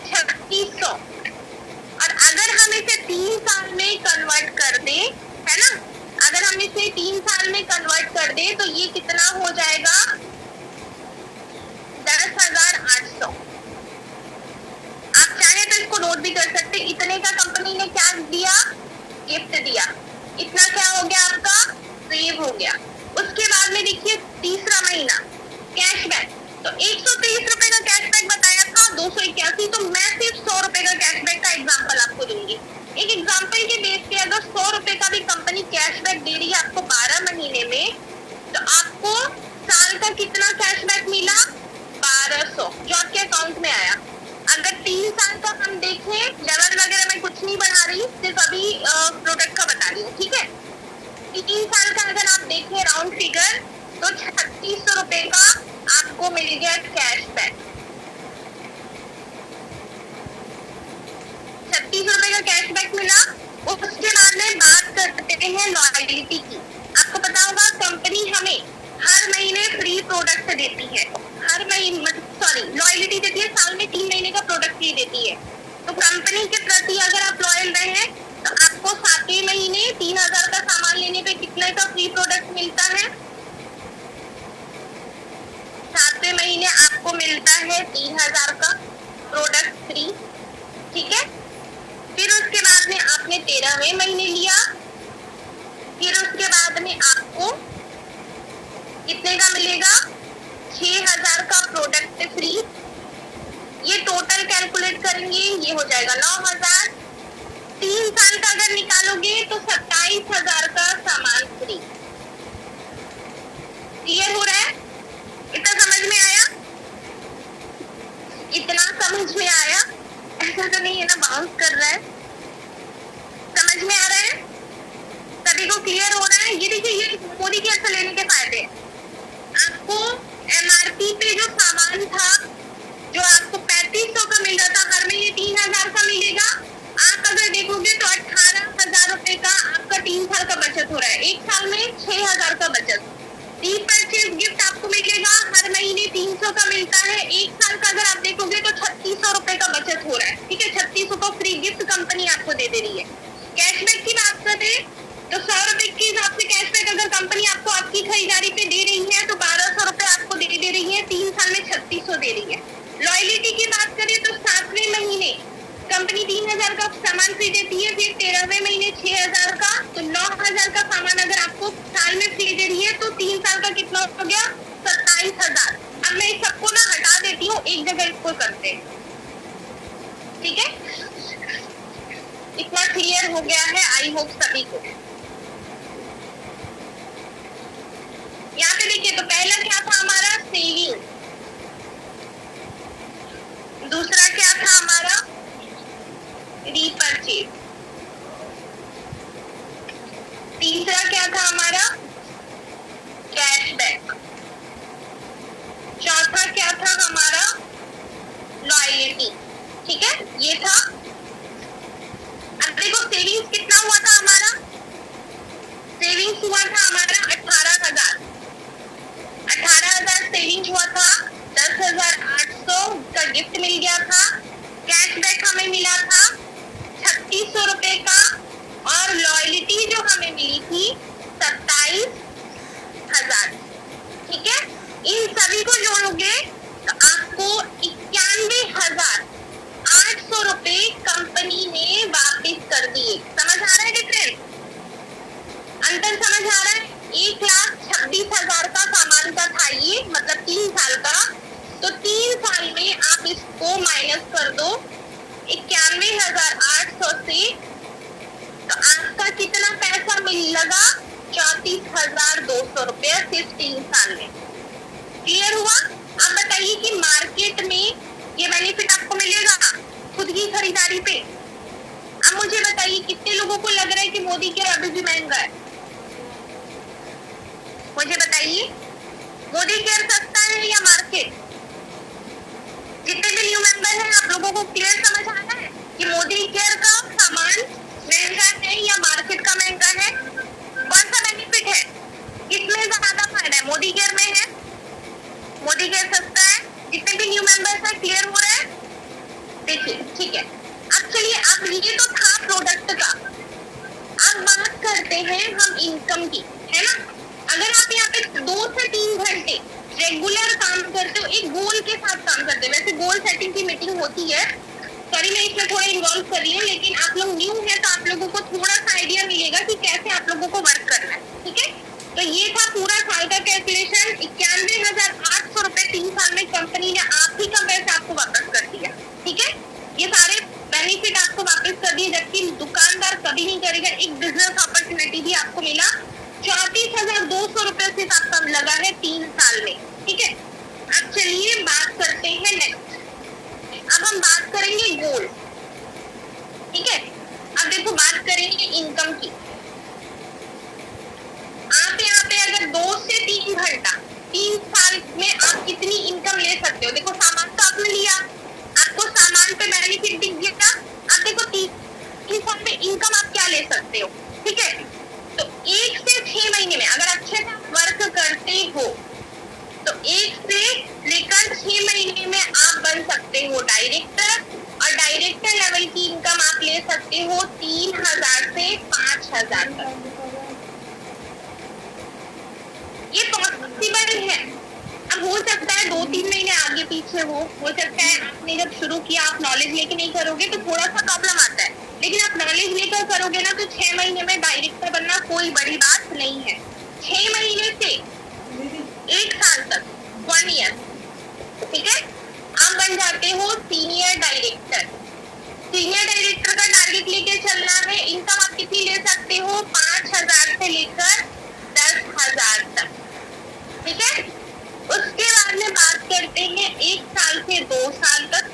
3,600। और अगर हम इसे 3 साल में कन्वर्ट कर दे, है ना, अगर हम इसे 3 साल में कन्वर्ट कर दे तो ये कितना हो जाएगा? 10,800। आप चाहे तो इसको नोट भी कर सकते। इतने का कंपनी ने क्या दिया? गिफ्ट दिया। इतना क्या हो गया आपका? सेव हो गया। उसके बाद में देखिए तीसरा महीना कैशबैक, तो 123 रुपए का कैशबैक बताया था, 281, तो मैं सिर्फ 100 रुपए का कैशबैक का एग्जाम्पल आपको दूंगी। एक एग्जाम्पल के बेस पे अगर 100 रुपए का भी कंपनी कैशबैक दे रही है आपको 12 महीने में, तो आपको साल का कितना कैशबैक मिला? 1,200, जो आपके अकाउंट में आया। अगर 3 साल का हम देखें, लेवल वगैरह मैं कुछ नहीं बढ़ा रही, सिर्फ अभी प्रोडक्ट का बता रही हूँ, ठीक है। 3 साल का अगर आप देखें राउंड फिगर, तो 3,600 रुपए का आपको मिल गया कैशबैक। 36 रुपए का कैशबैक मिला। उसके बाद में बात करते हैं लॉयल्टी की। आपको पता होगा कंपनी हमें हर महीने फ्री प्रोडक्ट देती है, हर महीने लॉयल्टी देती है, साल में 3 महीने का प्रोडक्ट फ्री देती है। तो कंपनी के प्रति अगर आप लॉयल रहे तो आपको 7वें महीने 3,000 का सामान लेने पे कितने का फ्री प्रोडक्ट मिलता है? 7वें महीने आपको मिलता है 3,000 का प्रोडक्ट फ्री, ठीक है। फिर उसके बाद में आपने 13वें महीने लिया, फिर उसके बाद में आपको कितने का मिलेगा? 6,000 का प्रोडक्ट फ्री। ये टोटल कैलकुलेट करेंगे, ये हो जाएगा 9,000। 3 साल का अगर निकालोगे तो 27,000 का सामान फ्री। क्लियर हो रहा है? इतना समझ में आया? इतना समझ में आया? ऐसा तो नहीं है ना बाउंस कर रहा है? समझ में आ रहा है? सभी को क्लियर हो रहा है? ये देखिए, ये मोदी केयर से लेने के फायदे। आपको एमआरपी पे जो सामान था, जो आपको 3,500 का मिल रहा था, हर महीने 3,000 का मिलेगा। आप अगर देखोगे तो 18,000 रुपए का आपका 3 साल का बचत हो रहा है, एक साल में 6,000 का बचत। रीपरचेज गिफ्ट आपको मिलेगा हर महीने 300 3600 का मिलता है। एक साल का अगर आप देखोगे तो 3600 रुपए का बचत हो रहा है, ठीक है। 3600 का फ्री गिफ्ट कंपनी आपको दे दे रही है। कैशबैक की बात करें तो 100 रुपए के हिसाब से कैशबैक अगर कंपनी आपको आपकी खरीदारी पे दे रही है तो 1200 रुपए आपको दे रही है, 3 साल में 3600 दे रही है। लॉयलिटी की बात करें तो 7वें महीने कंपनी 3000 का सामान फ्री देती है, फिर 13वें महीने 6000 का, तो 9000 का सामान अगर आपको साल में फ्री दे रही है तो 3 साल का कितना हो गया, 27000। अब मैं इस सबको ना हटा देती हूँ, एक जगह इसको करते हैं, ठीक है। इतना क्लियर हो गया है आई होप सभी को। यहाँ पे देखिए तो पहला क्या था हमारा सेविंग, दूसरा क्या था हमारा रीपरचेज, तीसरा क्या था हमारा कैशबैक, चौथा क्या था हमारा लॉयल्टी, ठीक है, ये था। अब देखो सेविंग्स कितना हुआ था हमारा, सेविंग्स हुआ था हमारा 18,000 सेविंग हुआ था, 10,800 का गिफ्ट मिल गया था, कैशबैक हमें मिला था 3600 रुपए का, और लॉयल्टी जो हमें मिली थी 27,000, ठीक है। इन सभी को जोड़ोगे तो आपको 91,800 रुपए कंपनी ने वापस कर दिए। समझ आ रहा है डिफरेंस, अंतर समझ आ रहा है। 1,26,000 का सामान का था ये, मतलब 3 साल का, तो 3 साल में आप इसको माइनस कर दो 91,800 से, तो आपका कितना पैसा मिल लगा, 34,200 रुपया सिर्फ 3 साल में। क्लियर हुआ। आप बताइए कि मार्केट में ये बेनिफिट आपको मिलेगा खुद की खरीदारी पे। अब मुझे बताइए कितने लोगों को लग रहा है कि मोदी केयर अभी भी महंगा है, मुझे बताइए मोदी केयर सस्ता है या मार्केट। जितने भी न्यू मेंबर हैं आप लोगों को क्लियर समझ आ रहा है कि मोदी केयर का सामान महंगा है या मार्केट का महंगा है। कौन सा बेनिफिट है, किसमें ज्यादा फायदा है, मोदी केयर में है, मोदी केयर सस्ता है। जितने भी न्यू मेंबर्स हैं क्लियर हो रहा है, देखिए ठीक है। अब चलिए, अब ये तो था प्रोडक्ट का, अब बात करते हैं हम इनकम की, है ना। अगर आप यहाँ पे 2 से 3 घंटे रेगुलर काम करते हो, एक गोल के साथ काम करते हो, वैसे गोल सेटिंग की मीटिंग होती है, सॉरी मैं इसमें थोड़ा इन्वॉल्व कर रही हूँ, लेकिन आप लोग न्यू हैं तो आप लोगों को थोड़ा सा आइडिया मिलेगा कि कैसे आप लोगों को वर्क करना है, ठीक है। तो ये था पूरा साल का कैलकुलेशन, 91,800 रुपए 3 साल में कंपनी ने आप ही का पैसा आपको वापस कर दिया, ठीक है। ये सारे बेनिफिट आपको वापस कर दिए, जबकि दुकानदार कभी नहीं करेगा। एक बिजनेस अपॉर्चुनिटी भी आपको मिला, 34,200 रुपए सिर्फ आपका लगा है 3 साल में, ठीक है। अब चलिए बात करते हैं नेक्स्ट, अब हम बात करेंगे गोल, ठीक है। अब देखो बात करेंगे इनकम की। आप यहाँ पे अगर 2 से 3 घंटा 3 साल में आप कितनी इनकम ले सकते हो, देखो सामान तो आपने लिया, आपको सामान पे बेनिफिट दिख गया। अब देखो 3 साल में इनकम आप क्या ले सकते हो, ठीक है। तो 1 से 6 महीने में अगर अच्छे से वर्क करते हो तो 1 से लेकर 6 महीने में आप बन सकते हो डायरेक्टर, और डायरेक्टर लेवल की इनकम आप ले सकते हो 3,000 से 5,000 तक। ये पॉसिबल है। अब हो सकता है 2-3 महीने आगे पीछे हो सकता है आपने जब शुरू किया आप नॉलेज लेके नहीं करोगे तो थोड़ा सा प्रॉब्लम आता है, लेकिन आप नॉलेज लेकर करोगे ना तो 6 महीने में डायरेक्टर बनना कोई बड़ी बात नहीं है। 6 महीने से 1 साल तक 1 ईयर, ठीक है, आप बन जाते हो सीनियर डायरेक्टर। सीनियर डायरेक्टर का टारगेट लेके चलना है। इनकम आप कितनी ले सकते हो, 5,000 से लेकर 10,000 तक, ठीक है। उसके बाद में बात करते हैं 1 साल से 2 साल तक।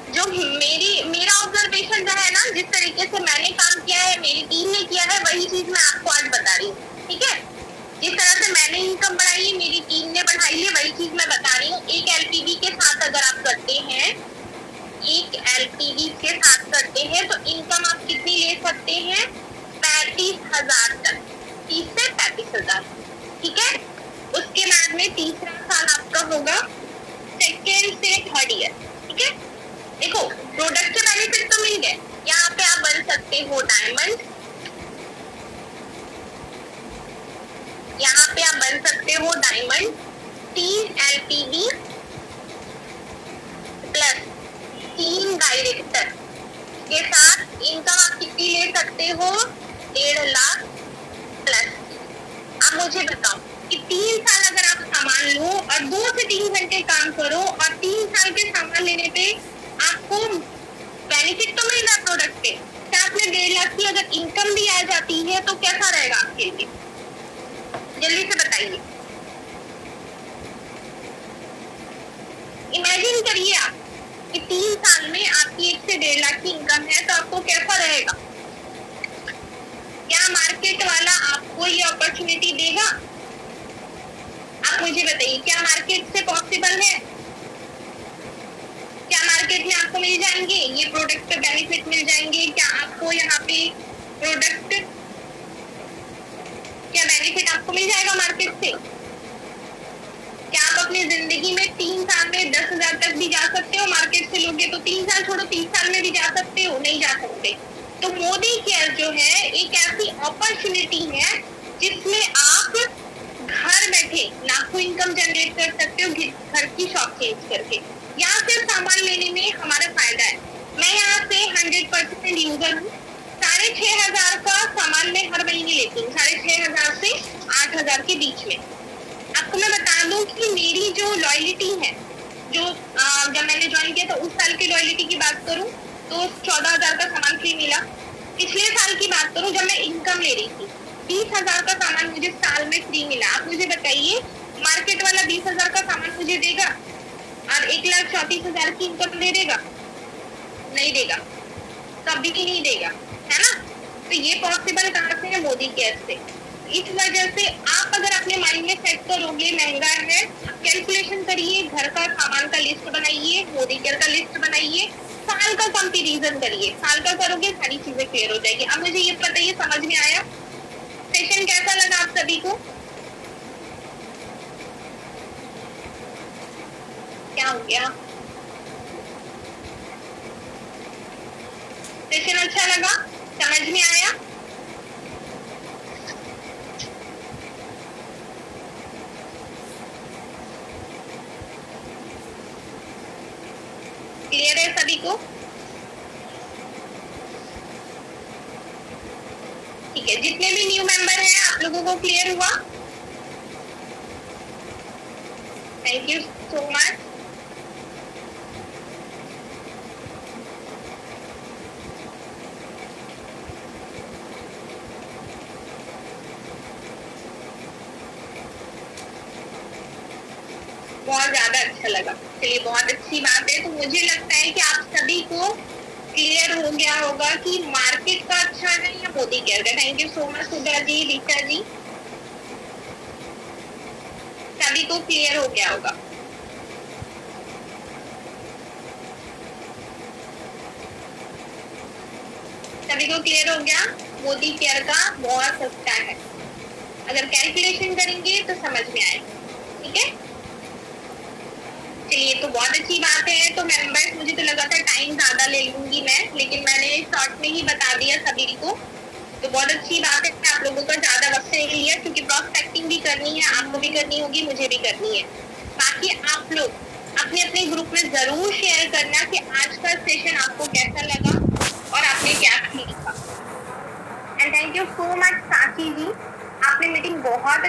जो मेरा ऑब्जर्वेशन जो है ना, जिस तरीके से मैंने काम किया है, मेरी टीम ने किया है, वही चीज मैं आपको आज बता रही हूँ, ठीक है। जिस तरह से मैंने इनकम बढ़ाई है, मेरी टीम ने बढ़ाई है, वही चीज मैं बता रही हूँ। एक एलपीवी के साथ अगर आप करते हैं, एक एलपीवी के साथ करते हैं तो इनकम आप कितनी ले सकते हैं, 35,000 तक, 30 से 35,000, ठीक है। उसके बाद बाद में तीसरा साल आपका होगा सेकेंड से थर्ड ईयर, ठीक है। देखो प्रोडक्ट के बेनिफिट तो मिल गए। यहाँ पे आप बन सकते हो डायमंड, यहाँ पे आप बन सकते हो डायमंड 3 LTD प्लस 3 डायरेक्टर के साथ इनकम आप कितनी ले सकते हो, 1.5 लाख प्लस। अब मुझे बताओ कि 3 साल अगर आप सामान लो और 2 से 3 घंटे काम करो और 3 साल के सामान लेने पे आपको बेनिफिट तो मिल रहा है प्रोडक्ट पे, साथ में 1.5 लाख की अगर इनकम भी आ जाती है तो कैसा रहेगा आपके लिए, जल्दी से बताइए। इमेजिन करिए आप कि 3 साल में आपकी 1 से 1.5 लाख की इनकम है तो आपको कैसा रहेगा। क्या मार्केट वाला आपको ये अपॉर्चुनिटी देगा? आप मुझे बताइए, क्या मार्केट से पॉसिबल है? क्या मार्केट में आपको मिल जाएंगे ये प्रोडक्ट पे बेनिफिट मिल जाएंगे? क्या आपको यहाँ पे प्रोडक्ट क्या बेनिफिट आपको मिल जाएगा मार्केट से? क्या आप अपनी जिंदगी में 3 साल में 10,000 तक भी जा सकते हो? मार्केट से लोगे तो 3 साल छोड़ो 30 साल में भी जा सकते हो? नहीं जा सकते। तो मोदी केयर जो है एक ऐसी अपॉर्चुनिटी है जिसमें आप घर बैठे लाखों इनकम जनरेट कर सकते हो घर की शॉप चेंज करके। यहाँ से सामान लेने में हमारा फायदा है। मैं यहाँ से 100% यूजर हूँ। 6,500 का सामान मैं हर महीने लेती हूँ, 6,500 से 8,000 के बीच में। आपको मैं बता दूं कि मेरी जो लॉयलिटी है, जो जब मैंने ज्वाइन किया था उस साल की लॉयलिटी की बात करूं तो 14,000 का सामान फ्री मिला। पिछले साल की बात करूं जब मैं इनकम ले रही थी 20,000 का सामान मुझे साल में फ्री मिला। आप मुझे बताइए मार्केट वाला 20,000 का सामान मुझे देगा और 1,34,000 की इनकम दे देगा? नहीं देगा, कभी भी नहीं देगा, है ना। तो ये पॉसिबल कहाँ से है? मोदी केयर से। इस वजह से आप अगर अपने माइंड में सेट करोगे महंगा है, कैलकुलेशन करिए, घर का सामान का लिस्ट बनाइए, मोदी केयर का लिस्ट बनाइए, साल का कंपैरिजन करिए। साल का करोगे सारी चीजें क्लियर हो जाएगी। अब मुझे ये बताइए समझ में आया? सेशन कैसा लगा आप सभी को? क्या हो गया? सेशन अच्छा लगा? समझ में आया? क्लियर है सभी को? ठीक है, जितने भी न्यू मेंबर हैं आप लोगों को क्लियर हुआ? Thank you so much. बहुत ज्यादा अच्छा लगा, चलिए बहुत अच्छी बात है। तो मुझे लगता है कि आप सभी को क्लियर हो गया होगा कि मार्केट का अच्छा है या मोदी केयर का। Thank you so much Sudha ji, Richa जी, सभी को क्लियर हो गया होगा। सभी को क्लियर हो गया मोदी केयर का बहुत सस्ता है, अगर कैलकुलेशन करेंगे तो समझ में आएगा। ठीक है, चलिए तो बहुत अच्छी बात है। तो मेंबर्स मुझे तो लगा था टाइम ज्यादा ले लूंगी मैं, लेकिन मैंने शॉर्ट में ही बता दिया सभी को। तो बहुत अच्छी बात है, आप लोगों का ज्यादा वक्त नहीं लिया क्योंकि प्रॉस्पेक्टिंग भी करनी है, आपको भी करनी होगी, मुझे भी करनी है। बाकी आप लोग अपने अपने ग्रुप में जरूर शेयर करना कि आज का सेशन आपको कैसा लगा और आपने क्या सीखा। And thank you so much Sakshi ji, आपने मीटिंग बहुत